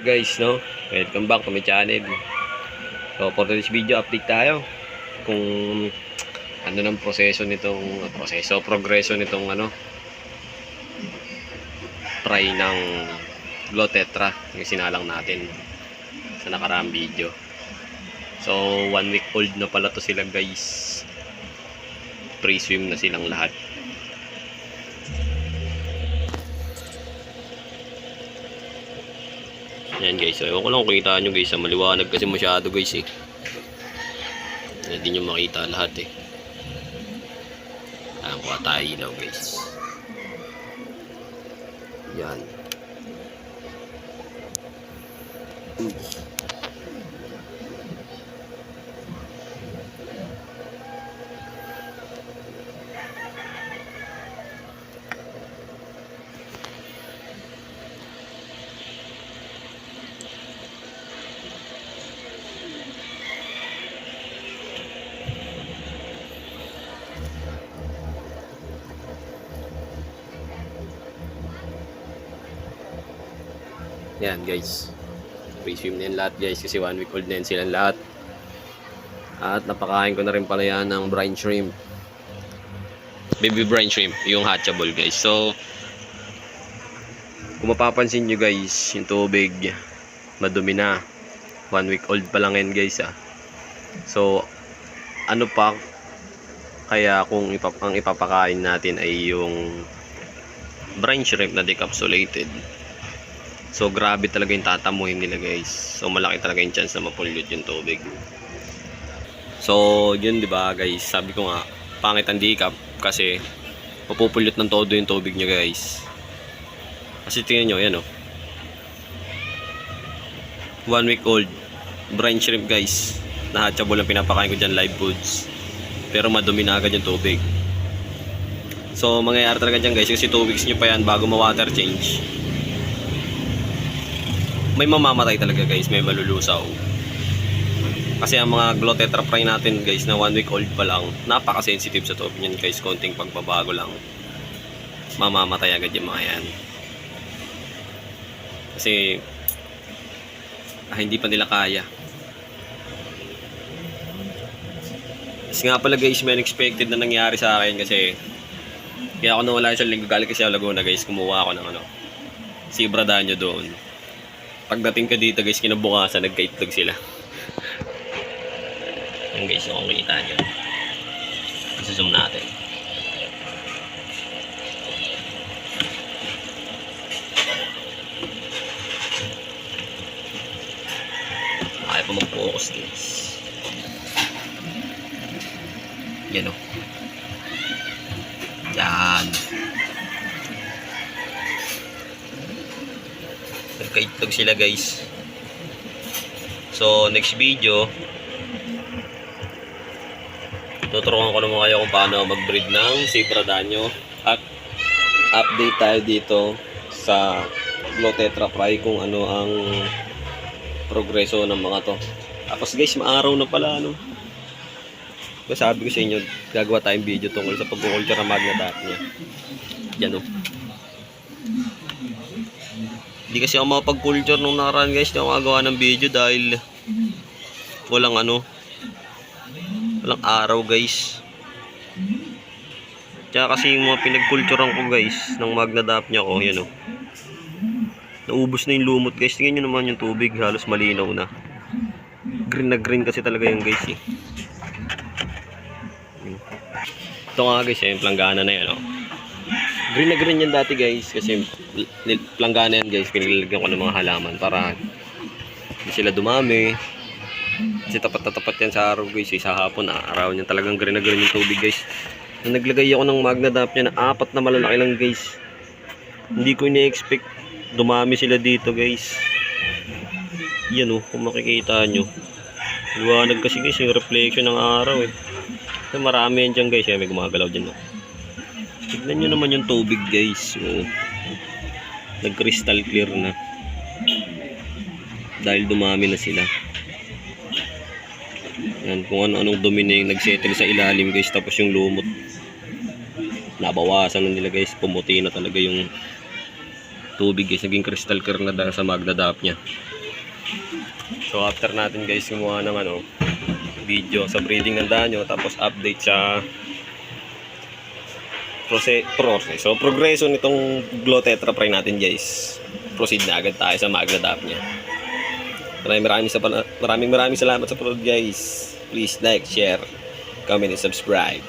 Guys, no? Welcome back to my channel. So for this video, update tayo kung ano ng progreso nitong try ng Glow Tetra yung sinalang natin sa nakaraang video. So 1 week old na pala to sila, guys. Pre-swim na silang lahat. Yan, guys, so ewan ko lang kung kita nyo, guys, sa maliwanag kasi masyado, guys, eh. Hindi nyo makita lahat, eh. Ayan, kuha tayo ilaw, guys. Yan. Yan, guys, pre-swim na yan lahat, guys, kasi 1 week old na yan silang lahat. At napakain ko na rin pala yan ng brine shrimp, baby brine shrimp, yung hatchable, guys. So kung mapapansin nyo, guys, yung tubig madumi na. 1 week old pa lang yan, guys, ah. So ano pa kaya kung ang ipapakain natin ay yung brine shrimp na decapsulated. So grabe talaga yung tatamuhin nila, guys. So malaki talaga yung chance na ma-pollute yung tubig. So yun, di ba, guys, sabi ko nga pangit ang decap kasi mapupulyot ng todo yung tubig nyo, guys. Kasi tingnan nyo, yan, oh, 1 week old brine shrimp, guys, na hatchable ang pinapakain ko dyan, live foods, pero madumi na agad yung tubig. So mangyayari talaga dyan, guys, kasi 2 weeks nyo pa yan bago ma-water change. May mamamatay talaga, guys, may malulusaw. Kasi ang mga Glow Tetra fry natin, guys, na 1 week old pa lang, napaka-sensitive sa tubig yan, guys. Konting pagbabago lang, mamamatay agad yung mga yan. Kasi hindi pa nila kaya. Kasi nga pala, guys, may unexpected na nangyari sa akin. Kasi kaya ako nawala sa linggo, galing kasi ako Laguna, guys. Kumuha ako ng Zebra Danio doon. Pagdating ko dito, guys, kinabukasan nagkaitlog sila. Yan, guys, yung kita nyo. Zoom natin. Kaya pa mag-focus, guys. Yan, o. Yan. Nagkaitlog sila, guys. So next video, tuturuan ko naman kayo kung paano mag-breed ng Zebra Danio. At update tayo dito sa Glow Tetra fry kung ano ang progreso ng mga to. Tapos, guys, maaraw na pala, ano. Sabi ko sa inyo, gagawa tayong video tungkol sa pag-culture ng magna dap niya. Yan, o. Hindi kasi ako makapag-culture nung nakaraan, guys. Hindi ako makagawa ng video dahil walang walang araw, guys. Tsaka kasi yung mga pinag-culturean ko, guys, ng magna dap niya ko, yan, o. Naubos na yung lumot, guys. Tingnan nyo naman yung tubig, halos malinaw na. Green na green kasi talaga yung, guys, eh. Ito nga, guys, yung planggana na yan, o. Green na green yan dati, guys, kasi planggana yan, guys, pinilalagyan ko ng mga halaman para hindi sila dumami. Kasi tapat na tapat yan sa araw, guys, sa hapon, araw niyan talagang green na green yung tubig, guys. Nung naglagay ako ng magna dap niya na 4 na malalaki lang, guys, hindi ko ina-expect dumami sila dito, guys. Yan, oh, kung makikita nyo, liwanag kasi, guys, yung reflection ng araw, eh. So, marami yan dyan, guys, may gumagalaw dyan, oh. Tignan nyo naman yung tubig, guys. So, nag-crystal clear na. Dahil dumami na sila. Yan, kung ano-anong dumi na yung nagsettle sa ilalim, guys. Tapos yung lumot, nabawasan na nila, guys. Pumuti na talaga yung tubig guys. Naging crystal clear na dahil sa magdadap niya. So after natin guys gumawa ng video sa breeding ng danyo, tapos update sa process. So progreso nitong Glow Tetra Prime natin guys. Proceed na agad tayo sa magdadap niya. Maraming salamat sa panood guys. Please like, share, comment, and subscribe.